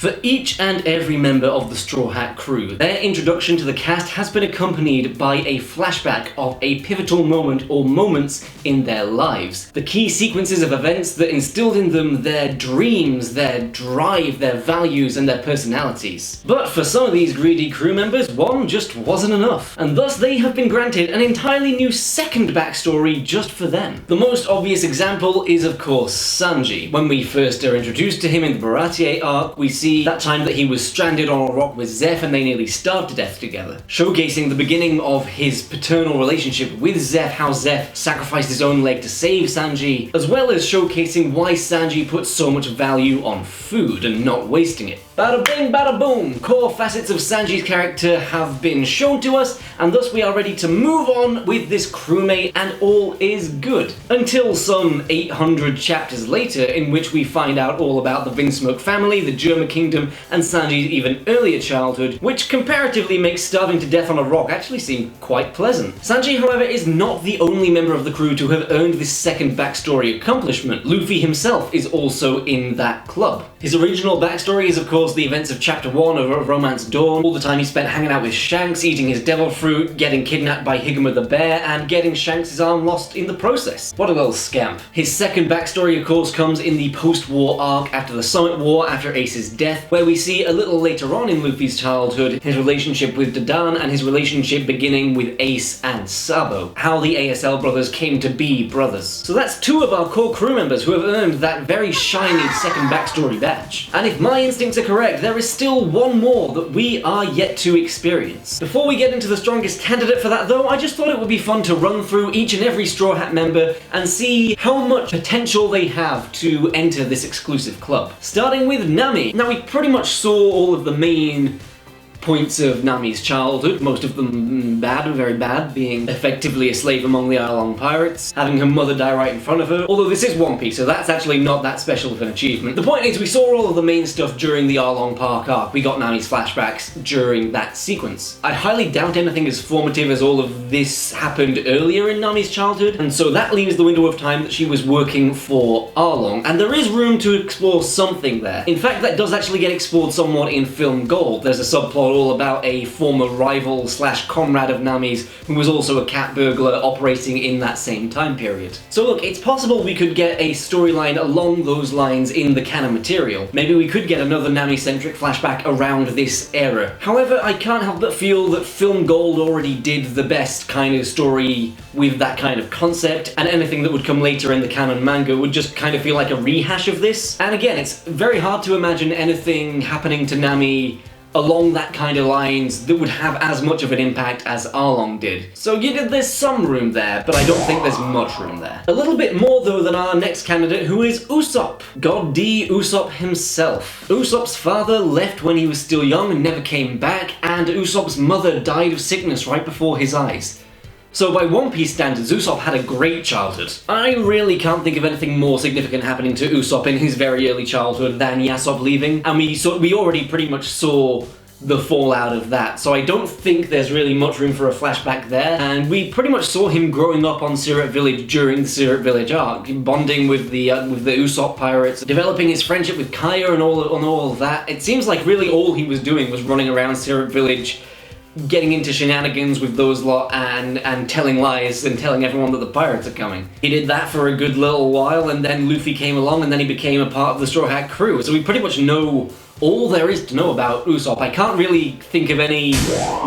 For each and every member of the Straw Hat crew, their introduction to the cast has been accompanied by a flashback of a pivotal moment or moments in their lives. The key sequences of events that instilled in them their dreams, their drive, their values, and their personalities. But for some of these greedy crew members, one just wasn't enough, and thus they have been granted an entirely new second backstory just for them. The most obvious example is of course Sanji. When we first are introduced to him in the Baratie arc, we see that time that he was stranded on a rock with Zeph and they nearly starved to death together, showcasing the beginning of his paternal relationship with Zeph, how Zeph sacrificed his own leg to save Sanji, as well as showcasing why Sanji puts so much value on food and not wasting it. Bada bing, bada boom! Core facets of Sanji's character have been shown to us, and thus we are ready to move on with this crewmate, and all is good. Until some 800 chapters later, in which we find out all about the Vinsmoke family, the Germa Kingdom, and Sanji's even earlier childhood, which comparatively makes starving to death on a rock actually seem quite pleasant. Sanji, however, is not the only member of the crew to have earned this second backstory accomplishment. Luffy himself is also in that club. His original backstory is of course the events of Chapter 1 of Romance Dawn, all the time he spent hanging out with Shanks, eating his devil fruit, getting kidnapped by Higama the bear, and getting Shanks' arm lost in the process. What a little scamp. His second backstory of course comes in the post-war arc after the Summit War, after Ace's death, where we see a little later on in Luffy's childhood his relationship with Dadan and his relationship beginning with Ace and Sabo, how the ASL brothers came to be brothers. So that's two of our core crew members who have earned that very shiny second backstory badge. And if my instincts are correct, there is still one more that we are yet to experience. Before we get into the strongest candidate for that though, I just thought it would be fun to run through each and every Straw Hat member and see how much potential they have to enter this exclusive club. Starting with Nami. Now we pretty much saw all of the main points of Nami's childhood, most of them bad, very bad, being effectively a slave among the Arlong pirates, having her mother die right in front of her, although this is One Piece, so that's actually not that special of an achievement. The point is, we saw all of the main stuff during the Arlong Park arc. We got Nami's flashbacks during that sequence. I highly doubt anything as formative as all of this happened earlier in Nami's childhood, and so that leaves the window of time that she was working for Arlong, and there is room to explore something there. In fact, that does actually get explored somewhat in Film Gold. There's a subplot all about a former rival slash comrade of Nami's who was also a cat burglar operating in that same time period. So look, it's possible we could get a storyline along those lines in the canon material. Maybe we could get another Nami-centric flashback around this era. However, I can't help but feel that Film Gold already did the best kind of story with that kind of concept, and anything that would come later in the canon manga would just kind of feel like a rehash of this. And again, it's very hard to imagine anything happening to Nami along that kind of lines that would have as much of an impact as Arlong did. So yeah, there's some room there, but I don't think there's much room there. A little bit more though than our next candidate, who is Usopp. God D. Usopp himself. Usopp's father left when he was still young and never came back, and Usopp's mother died of sickness right before his eyes. So by One Piece standards, Usopp had a great childhood. I really can't think of anything more significant happening to Usopp in his very early childhood than Yasopp leaving, and we already pretty much saw the fallout of that, so I don't think there's really much room for a flashback there, and we pretty much saw him growing up on Syrup Village during the Syrup Village arc, bonding with the Usopp pirates, developing his friendship with Kaya and all of that. It seems like really all he was doing was running around Syrup Village, getting into shenanigans with those lot and telling lies and telling everyone that the pirates are coming. He did that for a good little while, and then Luffy came along and then he became a part of the Straw Hat crew. So we pretty much know all there is to know about Usopp. I can't really think of any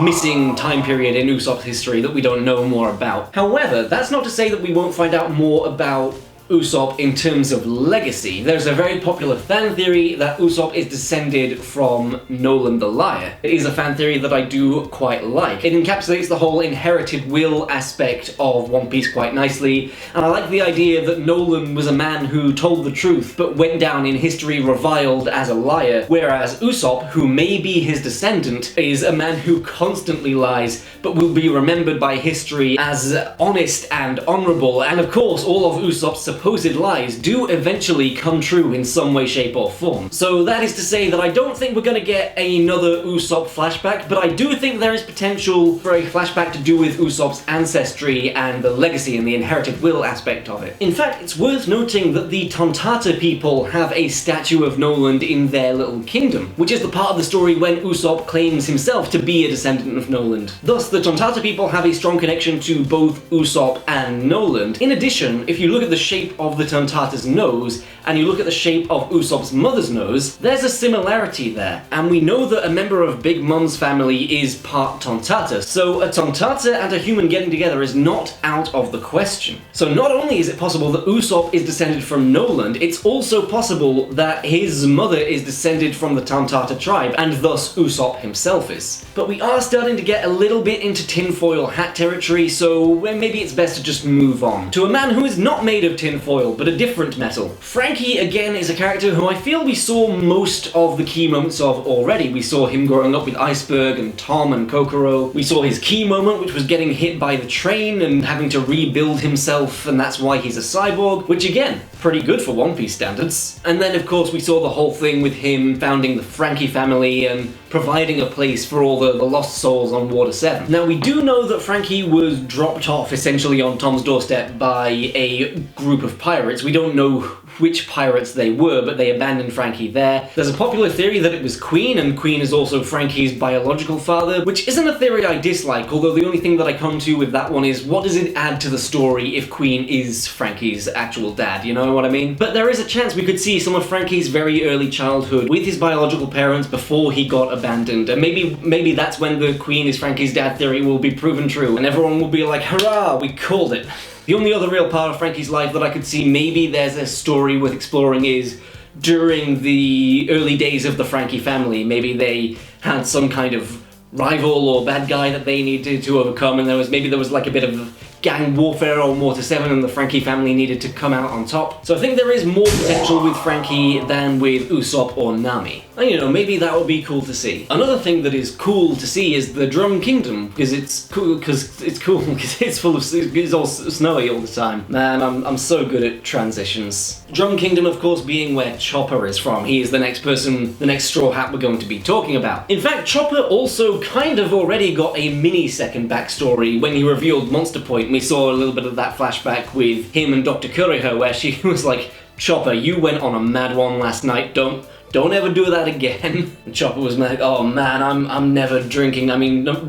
missing time period in Usopp's history that we don't know more about. However, that's not to say that we won't find out more about Usopp in terms of legacy. There's a very popular fan theory that Usopp is descended from Nolan the Liar. It is a fan theory that I do quite like. It encapsulates the whole inherited will aspect of One Piece quite nicely, and I like the idea that Nolan was a man who told the truth but went down in history reviled as a liar, whereas Usopp, who may be his descendant, is a man who constantly lies but will be remembered by history as honest and honourable, and of course all of Usopp's supposed lies do eventually come true in some way, shape or form. So that is to say that I don't think we're going to get another Usopp flashback, but I do think there is potential for a flashback to do with Usopp's ancestry and the legacy and the inherited will aspect of it. In fact, it's worth noting that the Tontata people have a statue of Noland in their little kingdom, which is the part of the story when Usopp claims himself to be a descendant of Noland. Thus, the Tontata people have a strong connection to both Usopp and Noland. In addition, if you look at the shape of the Tontata's nose, and you look at the shape of Usopp's mother's nose, there's a similarity there. And we know that a member of Big Mom's family is part Tontata, so a Tontata and a human getting together is not out of the question. So not only is it possible that Usopp is descended from Noland, it's also possible that his mother is descended from the Tontata tribe, and thus Usopp himself is. But we are starting to get a little bit into tinfoil hat territory, so maybe it's best to just move on. To a man who is not made of tinfoil, but a different metal. Franky, again, is a character who I feel we saw most of the key moments of already. We saw him growing up with Iceberg and Tom and Kokoro. We saw his key moment, which was getting hit by the train and having to rebuild himself, and that's why he's a cyborg, which again, pretty good for One Piece standards. And then of course we saw the whole thing with him founding the Franky family and providing a place for all the lost souls on Water 7. Now we do know that Franky was dropped off essentially on Tom's doorstep by a group of pirates. We don't know which pirates they were, but they abandoned Franky there. There's a popular theory that it was Queen, and Queen is also Franky's biological father, which isn't a theory I dislike, although the only thing that I come to with that one is, what does it add to the story if Queen is Franky's actual dad, you know what I mean? But there is a chance we could see some of Franky's very early childhood with his biological parents before he got abandoned, and maybe that's when the Queen is Franky's dad theory will be proven true, and everyone will be like, hurrah, we called it. The only other real part of Franky's life that I could see maybe there's a story worth exploring is during the early days of the Franky family. Maybe they had some kind of rival or bad guy that they needed to overcome, and there was like a bit of gang warfare on Water 7 and the Franky family needed to come out on top. So I think there is more potential with Franky than with Usopp or Nami. And you know, maybe that would be cool to see. Another thing that is cool to see is the Drum Kingdom, because it's cool because it's full of, it's all snowy all the time. Man, I'm so good at transitions. Drum Kingdom, of course, being where Chopper is from. He is the next person, the next Straw Hat we're going to be talking about. In fact, Chopper also kind of already got a mini-second backstory when he revealed Monster Point. We saw a little bit of that flashback with him and Dr. Kuriho, where she was like, Chopper, you went on a mad one last night, don't ever do that again. And Chopper was like, oh man, I'm never drinking,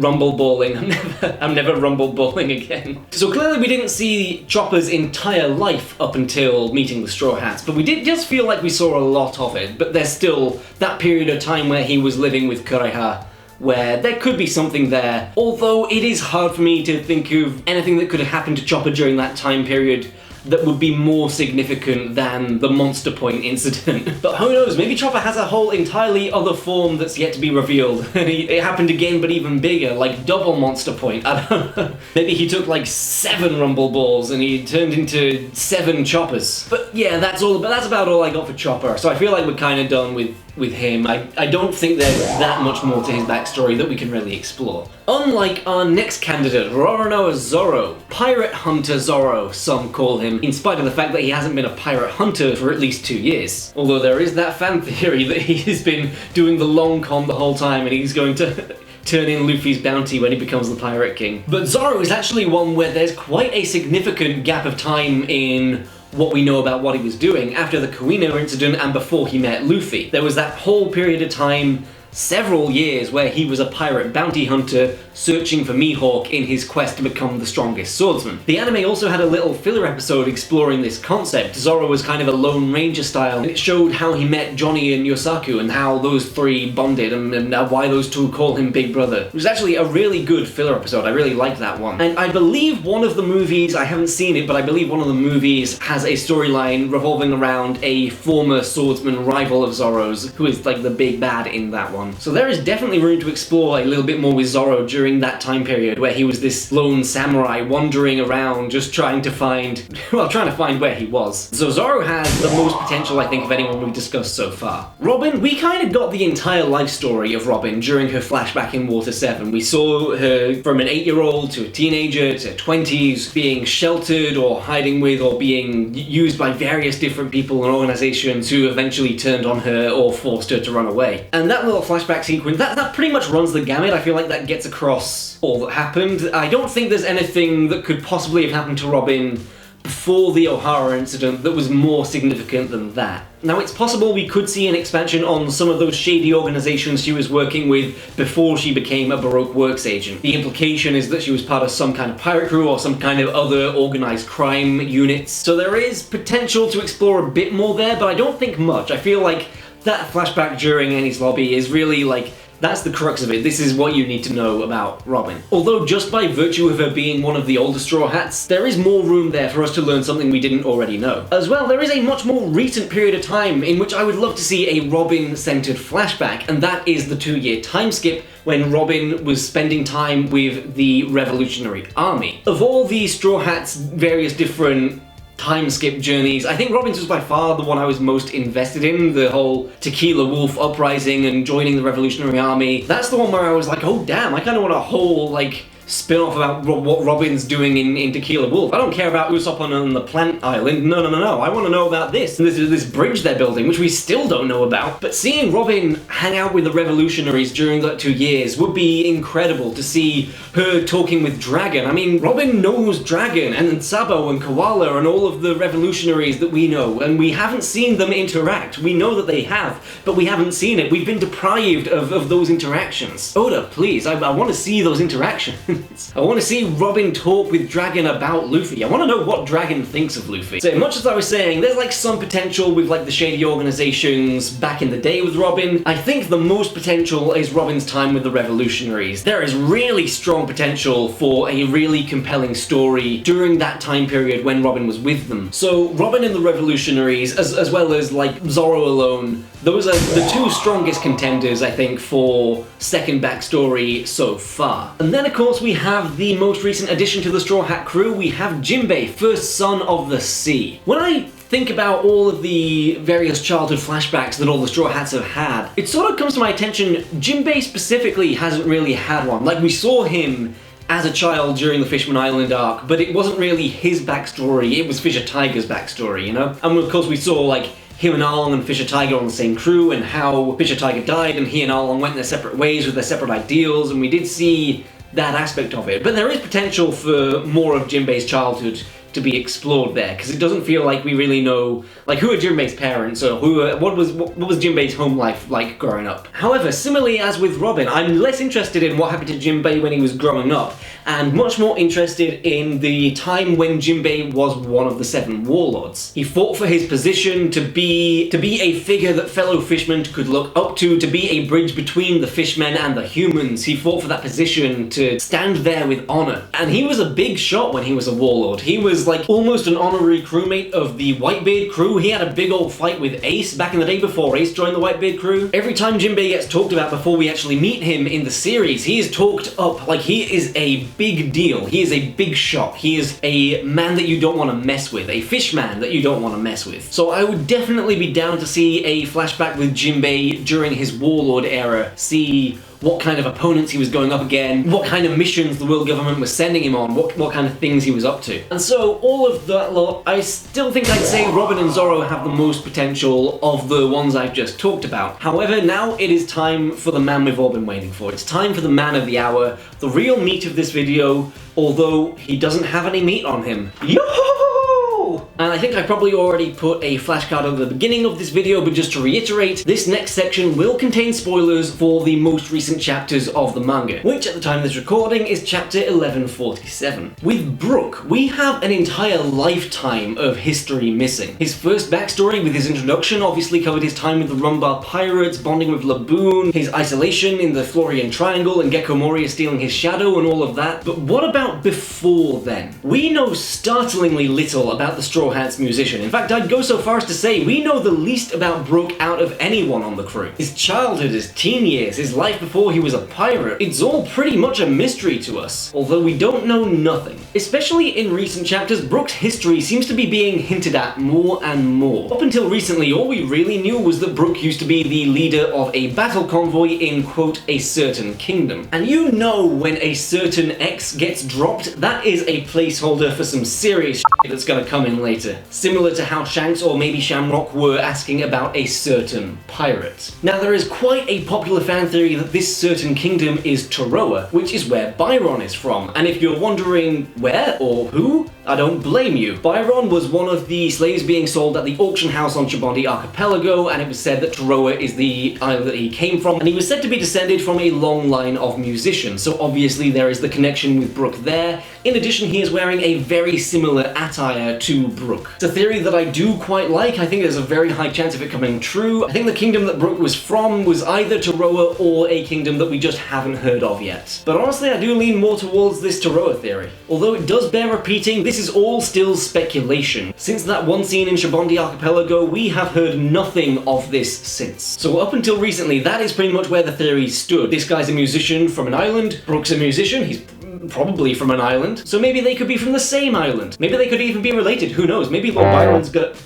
rumble balling. I'm never rumble balling again. So clearly we didn't see Chopper's entire life up until meeting the Straw Hats, but we did just feel like we saw a lot of it. But there's still that period of time where he was living with Kuriha, where there could be something there, although it is hard for me to think of anything that could have happened to Chopper during that time period that would be more significant than the Monster Point incident. But who knows, maybe Chopper has a whole entirely other form that's yet to be revealed. It happened again, but even bigger, like double Monster Point. I don't know. Maybe he took like 7 Rumble Balls and he turned into 7 Choppers. But yeah, that's about all I got for Chopper. So I feel like we're kind of done with him. I don't think there's that much more to his backstory that we can really explore. Unlike our next candidate, Roronoa Zoro, Pirate Hunter Zoro, some call him, in spite of the fact that he hasn't been a pirate hunter for at least 2 years. Although there is that fan theory that he has been doing the long con the whole time and he's going to turn in Luffy's bounty when he becomes the Pirate King. But Zoro is actually one where there's quite a significant gap of time in what we know about what he was doing after the Kuino incident and before he met Luffy. There was that whole period of time, several years, where he was a pirate bounty hunter searching for Mihawk in his quest to become the strongest swordsman. The anime also had a little filler episode exploring this concept. Zoro was kind of a Lone Ranger style, and it showed how he met Johnny and Yosaku and how those 3 bonded and why those 2 call him Big Brother. It was actually a really good filler episode. I really liked that one. And I believe one of the movies, I haven't seen it, but I believe one of the movies has a storyline revolving around a former swordsman rival of Zoro's, who is like the big bad in that one. on. So there is definitely room to explore a little bit more with Zoro during that time period where he was this lone samurai wandering around just trying to find where he was. So Zoro has the most potential, I think, of anyone we've discussed so far. Robin, we kind of got the entire life story of Robin during her flashback in Water 7. We saw her from an 8-year-old to a teenager to 20s, being sheltered or hiding with or being used by various different people and organizations who eventually turned on her or forced her to run away. And that little flashback sequence, that pretty much runs the gamut. I feel like that gets across all that happened. I don't think there's anything that could possibly have happened to Robin before the O'Hara incident that was more significant than that. Now, it's possible we could see an expansion on some of those shady organizations she was working with before she became a Baroque Works agent. The implication is that she was part of some kind of pirate crew or some kind of other organized crime units. So there is potential to explore a bit more there, but I don't think much. I feel like that flashback during Annie's lobby is really like, that's the crux of it. This is what you need to know about Robin. Although just by virtue of her being one of the older Straw Hats, there is more room there for us to learn something we didn't already know. As well, there is a much more recent period of time in which I would love to see a Robin-centered flashback, and that is the 2-year time skip when Robin was spending time with the Revolutionary Army. Of all the Straw Hats' various different time skip journeys, I think Robin's was by far the one I was most invested in, the whole Tequila Wolf uprising and joining the Revolutionary Army. That's the one where I was like, oh damn, I kind of want a whole, like, spin-off about what Robin's doing in Tequila Wolf. I don't care about Usopp on the plant island. No. I want to know about this. This bridge they're building, which we still don't know about. But seeing Robin hang out with the revolutionaries during that 2 years would be incredible to see her talking with Dragon. I mean, Robin knows Dragon and Sabo and Koala and all of the revolutionaries that we know, and we haven't seen them interact. We know that they have, but we haven't seen it. We've been deprived of those interactions. Oda, please, I want to see those interactions. I want to see Robin talk with Dragon about Luffy. I want to know what Dragon thinks of Luffy. So much as I was saying, there's like some potential with like the shady organizations back in the day with Robin. I think the most potential is Robin's time with the revolutionaries. There is really strong potential for a really compelling story during that time period when Robin was with them. So Robin and the revolutionaries, as well as like Zoro alone, those are the two strongest contenders, I think, for second backstory so far. And then, of course, we have the most recent addition to the Straw Hat crew. We have Jimbei, first son of the sea. When I think about all of the various childhood flashbacks that all the Straw Hats have had, it sort of comes to my attention, Jimbei specifically hasn't really had one. Like, we saw him as a child during the Fishman Island arc, but it wasn't really his backstory, it was Fisher Tiger's backstory, you know? And of course we saw, like, him and Arlong and Fisher Tiger on the same crew, and how Fisher Tiger died and he and Arlong went their separate ways with their separate ideals, and we did see that aspect of it. But there is potential for more of Jimbei's childhood to be explored there, because it doesn't feel like we really know, like, who are Jimbei's parents, or what was Jimbei's home life like growing up. However, similarly as with Robin, I'm less interested in what happened to Jimbei when he was growing up, and much more interested in the time when Jimbei was one of the 7 warlords. He fought for his position to be a figure that fellow fishmen could look up to be a bridge between the fishmen and the humans. He fought for that position to stand there with honor. And he was a big shot when he was a warlord. He was like almost an honorary crewmate of the Whitebeard crew. He had a big old fight with Ace back in the day before Ace joined the Whitebeard crew. Every time Jimbei gets talked about before we actually meet him in the series, he is talked up like he is a big deal. He is a big shot. He is a man that you don't want to mess with, a fish man that you don't want to mess with. So I would definitely be down to see a flashback with Jimbei during his warlord era, see what kind of opponents he was going up again, what kind of missions the world government was sending him on, what kind of things he was up to. And so all of that lot, I still think I'd say Robin and Zoro have the most potential of the ones I've just talked about. However, now it is time for the man we've all been waiting for. It's time for the man of the hour, the real meat of this video, although he doesn't have any meat on him. Yo-ho-ho! And I think I probably already put a flashcard at the beginning of this video, but just to reiterate, this next section will contain spoilers for the most recent chapters of the manga, which at the time of this recording is chapter 1147. With Brook, we have an entire lifetime of history missing. His first backstory with his introduction obviously covered his time with the Rumbar Pirates, bonding with Laboon, his isolation in the Florian Triangle, and Gecko Moria stealing his shadow and all of that. But what about before then? We know startlingly little about the Straw Straw Hat's musician. In fact, I'd go so far as to say we know the least about Brook out of anyone on the crew. His childhood, his teen years, his life before he was a pirate, it's all pretty much a mystery to us, although we don't know nothing. Especially in recent chapters, Brook's history seems to be being hinted at more and more. Up until recently, all we really knew was that Brook used to be the leader of a battle convoy in, quote, a certain kingdom. And you know when a certain X gets dropped, that is a placeholder for some serious shit that's gonna come in later. Similar to how Shanks or maybe Shamrock were asking about a certain pirate. Now there is quite a popular fan theory that this certain kingdom is Toroa, which is where Byron is from. And if you're wondering where or who, I don't blame you. Byron was one of the slaves being sold at the auction house on Chabondi Archipelago, and it was said that Toroa is the island that he came from, and he was said to be descended from a long line of musicians, so obviously there is the connection with Brook there. In addition, he is wearing a very similar attire to Brook. It's a theory that I do quite like. I think there's a very high chance of it coming true. I think the kingdom that Brook was from was either Toroa or a kingdom that we just haven't heard of yet. But honestly, I do lean more towards this Toroa theory. Although it does bear repeating, this is all still speculation. Since that one scene in Chabondi Archipelago, we have heard nothing of this since. So up until recently, that is pretty much where the theory stood. This guy's a musician from an island, Brook's a musician, he's probably from an island, so maybe they could be from the same island. Maybe they could even be related, who knows? Maybe Lord Byron's got...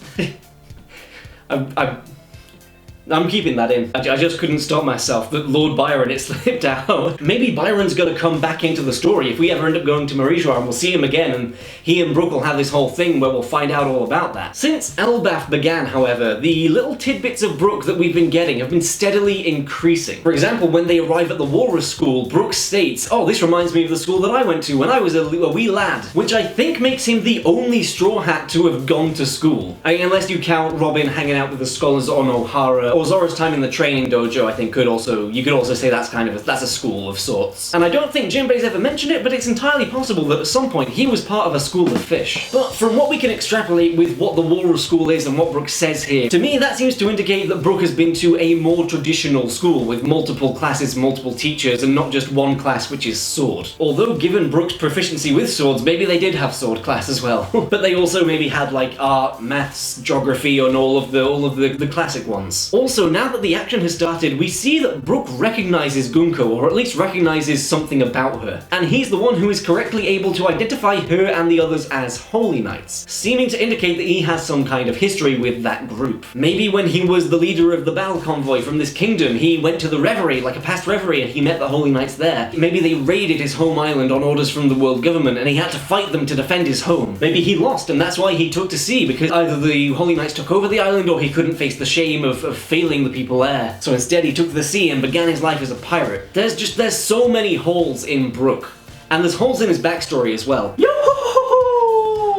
I'm keeping that in. I just couldn't stop myself. That Lord Byron, it slipped out. Maybe Byron's gonna come back into the story if we ever end up going to Mauritius and we'll see him again, and he and Brook will have this whole thing where we'll find out all about that. Since Elbaf began, however, the little tidbits of Brook that we've been getting have been steadily increasing. For example, when they arrive at the Walrus School, Brook states, "Oh, this reminds me of the school that I went to when I was a wee lad," which I think makes him the only Straw Hat to have gone to school. I mean, unless you count Robin hanging out with the scholars on O'Hara, or Zoro's time in the training dojo, I think you could also say that's a school of sorts. And I don't think Jimbei's ever mentioned it, but it's entirely possible that at some point he was part of a school of fish. But from what we can extrapolate with what the Walrus School is and what Brook says here, to me that seems to indicate that Brook has been to a more traditional school with multiple classes, multiple teachers, and not just one class which is sword. Although given Brook's proficiency with swords, maybe they did have sword class as well. But they also maybe had like art, maths, geography, and all of the classic ones. Also, now that the action has started, we see that Brook recognizes Gunko, or at least recognizes something about her. And he's the one who is correctly able to identify her and the others as Holy Knights, seeming to indicate that he has some kind of history with that group. Maybe when he was the leader of the battle convoy from this kingdom, he went to the Reverie, like a past Reverie, and he met the Holy Knights there. Maybe they raided his home island on orders from the world government, and he had to fight them to defend his home. Maybe he lost, and that's why he took to sea, because either the Holy Knights took over the island, or he couldn't face the shame of failing the people there. So instead he took to the sea and began his life as a pirate. There's so many holes in Brook. And there's holes in his backstory as well.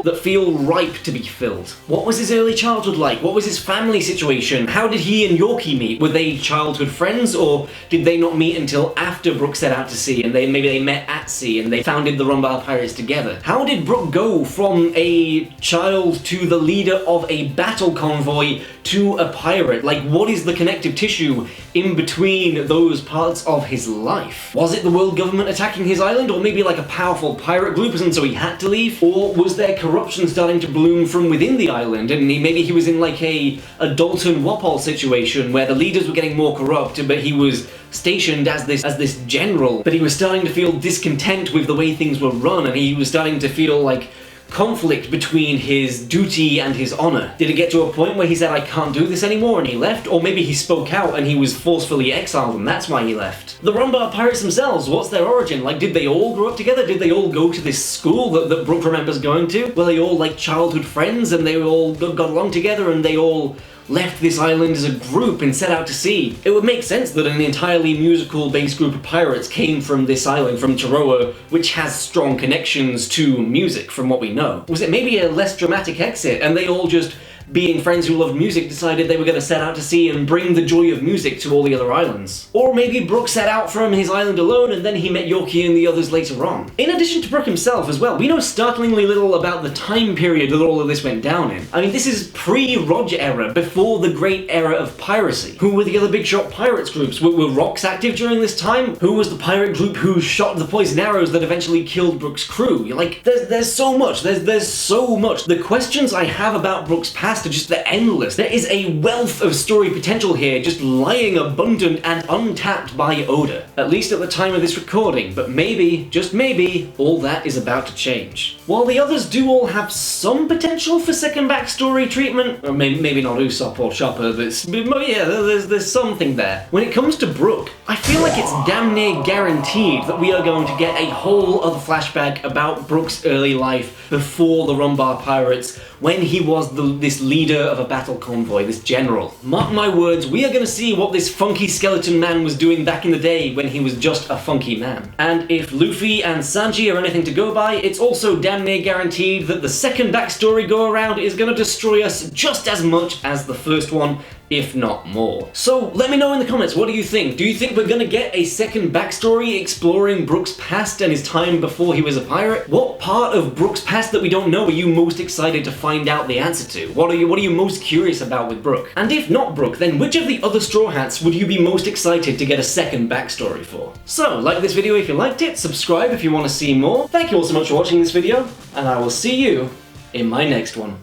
That feel ripe to be filled. What was his early childhood like? What was his family situation? How did he and Yorkie meet? Were they childhood friends, or did they not meet until after Brook set out to sea and maybe they met at sea and they founded the Rumbar Pirates together? How did Brook go from a child to the leader of a battle convoy to a pirate? Like, what is the connective tissue in between those parts of his life? Was it the world government attacking his island, or maybe like a powerful pirate group and so he had to leave? Or was there corruption starting to bloom from within the island, and maybe he was in like a Dalton Wapol situation where the leaders were getting more corrupt, but he was stationed as this general, but he was starting to feel discontent with the way things were run, and he was starting to feel like conflict between his duty and his honor. Did it get to a point where he said, "I can't do this anymore," and he left? Or maybe he spoke out and he was forcefully exiled and that's why he left. The Rumbar Pirates themselves, what's their origin? Like, did they all grow up together? Did they all go to this school that Brook remembers going to? Were they all like childhood friends and they all got along together and they all left this island as a group and set out to sea? It would make sense that an entirely musical-based group of pirates came from this island, from Toroa, which has strong connections to music from what we know. Was it maybe a less dramatic exit and they all just being friends who loved music, decided they were going to set out to sea and bring the joy of music to all the other islands. Or maybe Brook set out from his island alone and then he met Yorkie and the others later on. In addition to Brook himself as well, we know startlingly little about the time period that all of this went down in. I mean, this is pre-Roger era, before the great era of piracy. Who were the other big shot pirates groups? Were Rocks active during this time? Who was the pirate group who shot the poison arrows that eventually killed Brook's crew? Like, there's so much. There's so much. The questions I have about Brook's past are just endless. There is a wealth of story potential here, just lying abundant and untapped by Oda. At least at the time of this recording, but maybe, just maybe, all that is about to change. While the others do all have some potential for second backstory treatment, or maybe not Usopp or Chopper, but yeah, there's something there. When it comes to Brook, I feel like it's damn near guaranteed that we are going to get a whole other flashback about Brook's early life before the Rumbar Pirates, when he was this leader of a battle convoy, this general. Mark my words, we are going to see what this funky skeleton man was doing back in the day when he was just a funky man. And if Luffy and Sanji are anything to go by, it's also damn near guaranteed that the second backstory go around is going to destroy us just as much as the first one, if not more. So let me know in the comments, what do you think? Do you think we're gonna get a second backstory exploring Brook's past and his time before he was a pirate? What part of Brook's past that we don't know are you most excited to find out the answer to? What are you most curious about with Brook? And if not Brook, then which of the other Straw Hats would you be most excited to get a second backstory for? So, like this video if you liked it, subscribe if you want to see more. Thank you all so much for watching this video, and I will see you in my next one.